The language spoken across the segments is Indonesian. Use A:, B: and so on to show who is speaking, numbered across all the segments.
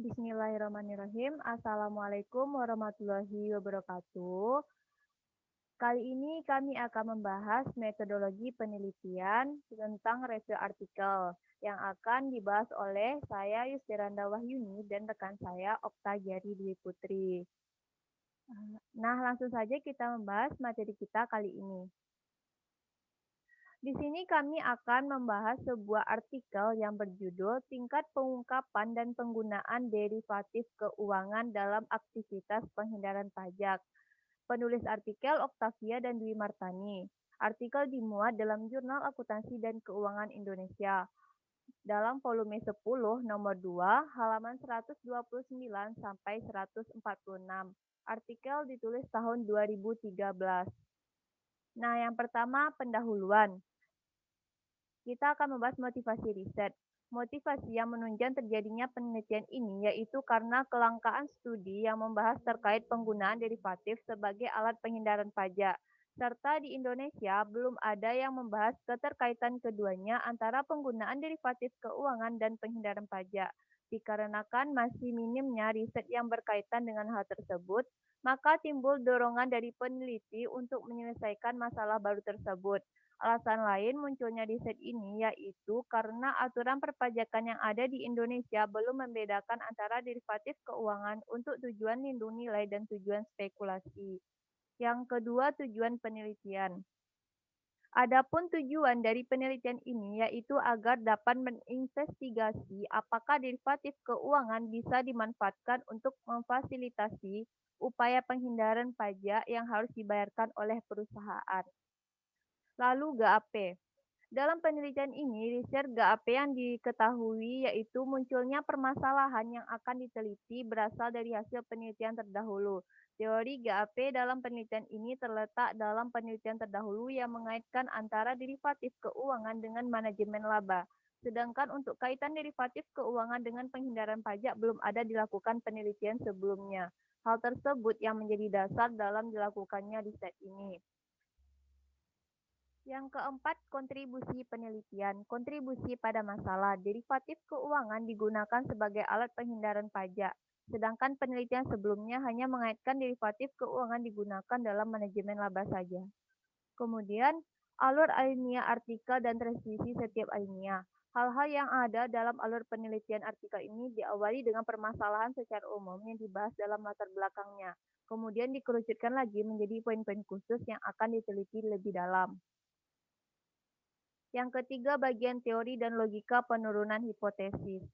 A: Bismillahirrahmanirrahim. Assalamualaikum warahmatullahi wabarakatuh. Kali ini kami akan membahas metodologi penelitian tentang review artikel yang akan dibahas oleh saya Yustiranda Wahyuni dan rekan saya Okta Gyari Dwi Putri. Nah, langsung saja kita membahas materi kita kali ini. Di sini kami akan membahas sebuah artikel yang berjudul Tingkat Pengungkapan dan Penggunaan Derivatif Keuangan dalam Aktivitas Penghindaran Pajak. Penulis artikel Octavia dan Dwi Martani. Artikel dimuat dalam Jurnal Akuntansi dan Keuangan Indonesia dalam volume 10 nomor 2 halaman 129 sampai 146. Artikel ditulis tahun 2013. Nah, yang pertama pendahuluan. Kita akan membahas motivasi riset. Motivasi yang menunjang terjadinya penelitian ini yaitu karena kelangkaan studi yang membahas terkait penggunaan derivatif sebagai alat penghindaran pajak. Serta di Indonesia belum ada yang membahas keterkaitan keduanya antara penggunaan derivatif keuangan dan penghindaran pajak. Dikarenakan masih minimnya riset yang berkaitan dengan hal tersebut, maka timbul dorongan dari peneliti untuk menyelesaikan masalah baru tersebut. Alasan lain munculnya riset ini yaitu karena aturan perpajakan yang ada di Indonesia belum membedakan antara derivatif keuangan untuk tujuan lindung nilai dan tujuan spekulasi. Yang kedua, tujuan penelitian. Adapun tujuan dari penelitian ini yaitu agar dapat menginvestigasi apakah derivatif keuangan bisa dimanfaatkan untuk memfasilitasi upaya penghindaran pajak yang harus dibayarkan oleh perusahaan. Lalu GAP. Dalam penelitian ini, riset GAP yang diketahui yaitu munculnya permasalahan yang akan diteliti berasal dari hasil penelitian terdahulu. Teori GAP dalam penelitian ini terletak dalam penelitian terdahulu yang mengaitkan antara derivatif keuangan dengan manajemen laba. Sedangkan untuk kaitan derivatif keuangan dengan penghindaran pajak belum ada dilakukan penelitian sebelumnya. Hal tersebut yang menjadi dasar dalam dilakukannya riset ini. Yang keempat, kontribusi penelitian. Kontribusi pada masalah. Derivatif keuangan digunakan sebagai alat penghindaran pajak. Sedangkan penelitian sebelumnya hanya mengaitkan derivatif keuangan digunakan dalam manajemen laba saja. Kemudian, alur alinea artikel dan transisi setiap alinea. Hal-hal yang ada dalam alur penelitian artikel ini diawali dengan permasalahan secara umum yang dibahas dalam latar belakangnya. Kemudian dikerucutkan lagi menjadi poin-poin khusus yang akan diteliti lebih dalam. Yang ketiga, bagian teori dan logika penurunan hipotesis.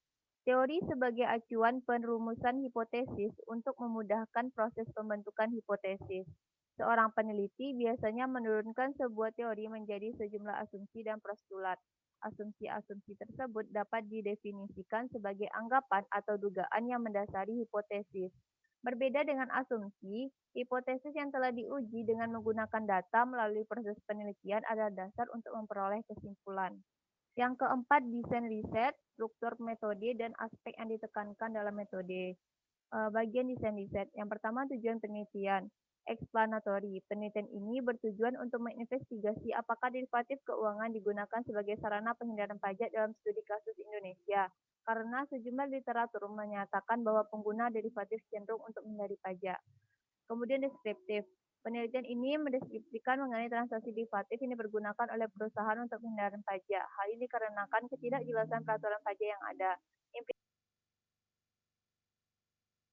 A: Teori sebagai acuan penrumusan hipotesis untuk memudahkan proses pembentukan hipotesis. Seorang peneliti biasanya menurunkan sebuah teori menjadi sejumlah asumsi dan postulat. Asumsi-asumsi tersebut dapat didefinisikan sebagai anggapan atau dugaan yang mendasari hipotesis. Berbeda dengan asumsi, hipotesis yang telah diuji dengan menggunakan data melalui proses penelitian adalah dasar untuk memperoleh kesimpulan. Yang keempat, desain riset, struktur metode, dan aspek yang ditekankan dalam metode. Bagian desain riset. Yang pertama, tujuan penelitian. Explanatory. Penelitian ini bertujuan untuk menginvestigasi apakah derivatif keuangan digunakan sebagai sarana penghindaran pajak dalam studi kasus Indonesia. Karena sejumlah literatur menyatakan bahwa pengguna derivatif cenderung untuk menghindari pajak. Kemudian deskriptif. Penelitian ini mendeskripsikan mengenai transaksi derivatif yang dipergunakan oleh perusahaan untuk penghindaran pajak. Hal ini dikarenakan ketidakjelasan peraturan pajak yang ada.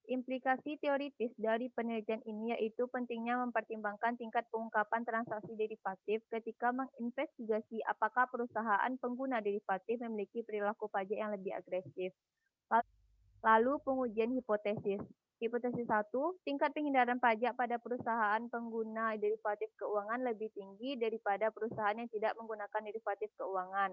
A: Implikasi teoritis dari penelitian ini yaitu pentingnya mempertimbangkan tingkat pengungkapan transaksi derivatif ketika menginvestigasi apakah perusahaan pengguna derivatif memiliki perilaku pajak yang lebih agresif. Lalu pengujian hipotesis. Hipotesis 1, tingkat penghindaran pajak pada perusahaan pengguna derivatif keuangan lebih tinggi daripada perusahaan yang tidak menggunakan derivatif keuangan.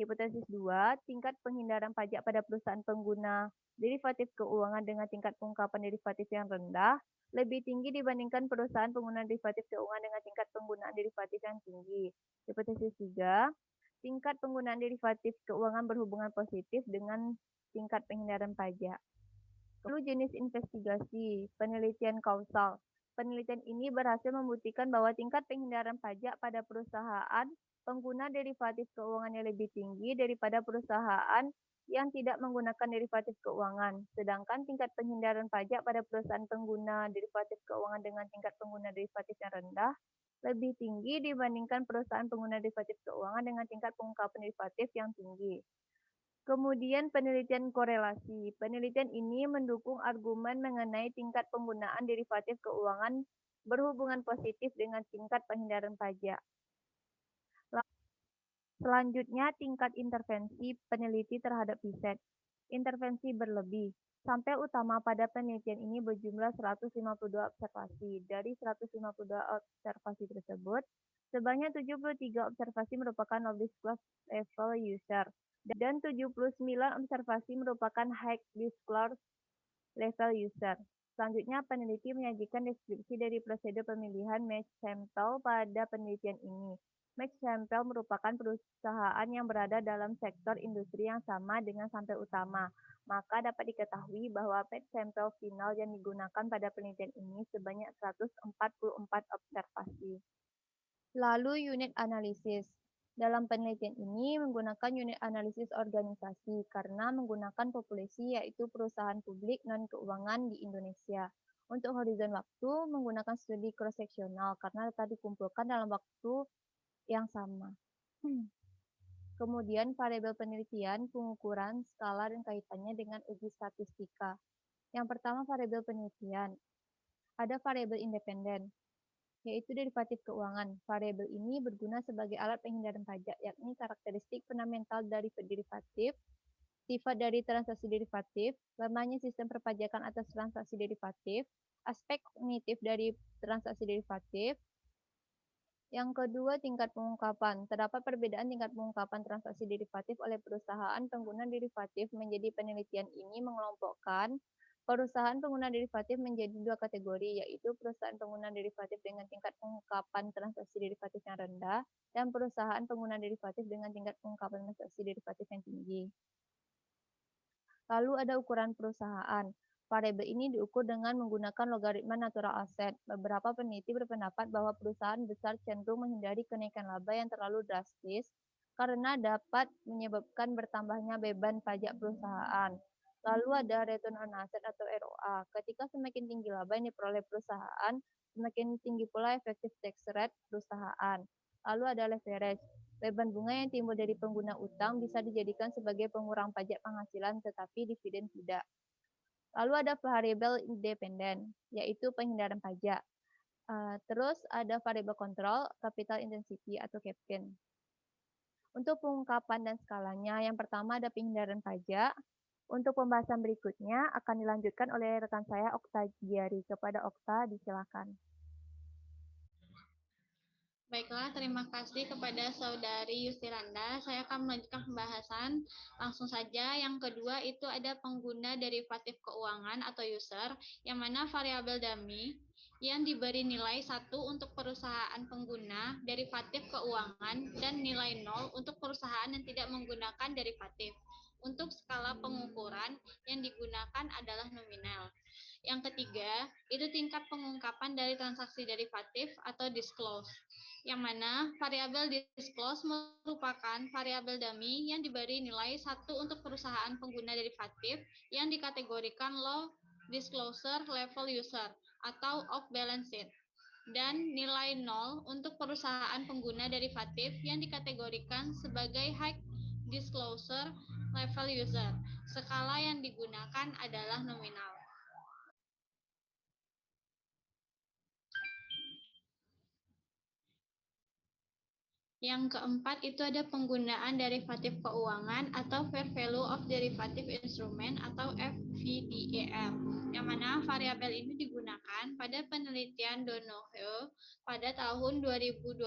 A: Hipotesis 2, tingkat penghindaran pajak pada perusahaan pengguna derivatif keuangan dengan tingkat pengungkapan derivatif yang rendah lebih tinggi dibandingkan perusahaan pengguna derivatif keuangan dengan tingkat penggunaan derivatif yang tinggi. Hipotesis 3, tingkat penggunaan derivatif keuangan berhubungan positif dengan tingkat penghindaran pajak. Lalu jenis investigasi, penelitian kausal. Penelitian ini berhasil membuktikan bahwa tingkat penghindaran pajak pada perusahaan pengguna derivatif keuangan yang lebih tinggi daripada perusahaan yang tidak menggunakan derivatif keuangan. Sedangkan tingkat penghindaran pajak pada perusahaan pengguna derivatif keuangan dengan tingkat pengguna derivatif yang rendah lebih tinggi dibandingkan perusahaan pengguna derivatif keuangan dengan tingkat pengungkapan derivatif yang tinggi. Kemudian penelitian korelasi. Penelitian ini mendukung argumen mengenai tingkat penggunaan derivatif keuangan berhubungan positif dengan tingkat penghindaran pajak. Selanjutnya, tingkat intervensi peneliti terhadap riset. Intervensi berlebih. Sampel utama pada penelitian ini berjumlah 152 observasi. Dari 152 observasi tersebut, sebanyak 73 observasi merupakan low disclosure level user dan 79 observasi merupakan high disclosure level user. Selanjutnya, peneliti menyajikan deskripsi dari prosedur pemilihan match sampel pada penelitian ini. Match sampel merupakan perusahaan yang berada dalam sektor industri yang sama dengan sampel utama. Maka dapat diketahui bahwa match sampel final yang digunakan pada penelitian ini sebanyak 144 observasi. Lalu unit analisis. Dalam penelitian ini menggunakan unit analisis organisasi karena menggunakan populasi yaitu perusahaan publik non-keuangan di Indonesia. Untuk horizon waktu menggunakan studi cross-seksional karena data dikumpulkan dalam waktu yang sama. Kemudian variabel penelitian, pengukuran, skala, dan kaitannya dengan uji statistika. Yang pertama variabel penelitian. Ada variabel independen, yaitu derivatif keuangan. Variabel ini berguna sebagai alat penghindaran pajak, yakni karakteristik fundamental dari derivatif, sifat dari transaksi derivatif, lemahnya sistem perpajakan atas transaksi derivatif, aspek kognitif dari transaksi derivatif. Yang kedua, tingkat pengungkapan. Terdapat perbedaan tingkat pengungkapan transaksi derivatif oleh perusahaan pengguna derivatif. Menjadi penelitian ini mengelompokkan perusahaan pengguna derivatif menjadi dua kategori, yaitu perusahaan pengguna derivatif dengan tingkat pengungkapan transaksi derivatif yang rendah dan perusahaan pengguna derivatif dengan tingkat pengungkapan transaksi derivatif yang tinggi. Lalu ada ukuran perusahaan. Variabel ini diukur dengan menggunakan logaritma natural asset. Beberapa peneliti berpendapat bahwa perusahaan besar cenderung menghindari kenaikan laba yang terlalu drastis karena dapat menyebabkan bertambahnya beban pajak perusahaan. Lalu ada return on asset atau ROA. Ketika semakin tinggi laba yang diperoleh perusahaan, semakin tinggi pula effective tax rate perusahaan. Lalu ada leverage. Beban bunga yang timbul dari pengguna utang bisa dijadikan sebagai pengurang pajak penghasilan, tetapi dividen tidak. Lalu ada variabel independen, yaitu penghindaran pajak. Terus ada variabel kontrol, capital intensity atau CAPTIN. Untuk pengungkapan dan skalanya, yang pertama ada penghindaran pajak. Untuk pembahasan berikutnya akan dilanjutkan oleh rekan saya Okta Giari. Kepada Okta, disilakan.
B: Baiklah, terima kasih kepada Saudari Yustiranda. Saya akan melanjutkan pembahasan. Langsung saja, yang kedua itu ada pengguna derivatif keuangan atau user, yang mana variabel dummy yang diberi nilai 1 untuk perusahaan pengguna derivatif keuangan dan nilai 0 untuk perusahaan yang tidak menggunakan derivatif. Untuk skala pengukuran yang digunakan adalah nominal. Yang ketiga, itu tingkat pengungkapan dari transaksi derivatif atau disclose, yang mana variabel disclose merupakan variabel dummy yang diberi nilai 1 untuk perusahaan pengguna derivatif yang dikategorikan low disclosure level user atau off balance sheet, dan nilai 0 untuk perusahaan pengguna derivatif yang dikategorikan sebagai high disclosure level user. Skala yang digunakan adalah nominal. Yang keempat itu ada penggunaan derivatif keuangan atau fair value of derivative instrument atau FVDER, yang mana variabel ini digunakan pada penelitian Donoghue pada tahun 2012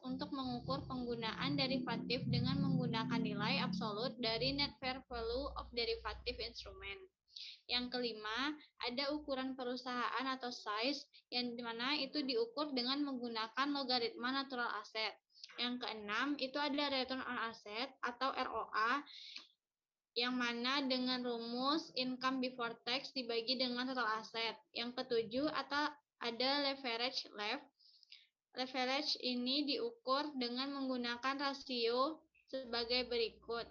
B: untuk mengukur penggunaan derivatif dengan menggunakan nilai absolut dari net fair value of derivative instrument. Yang kelima, ada ukuran perusahaan atau size, yang dimana itu diukur dengan menggunakan logaritma natural asset. Yang keenam, itu ada return on asset atau ROA, yang mana dengan rumus income before tax dibagi dengan total asset. Yang ketujuh, atau ada leverage left. Leverage ini diukur dengan menggunakan rasio sebagai berikut,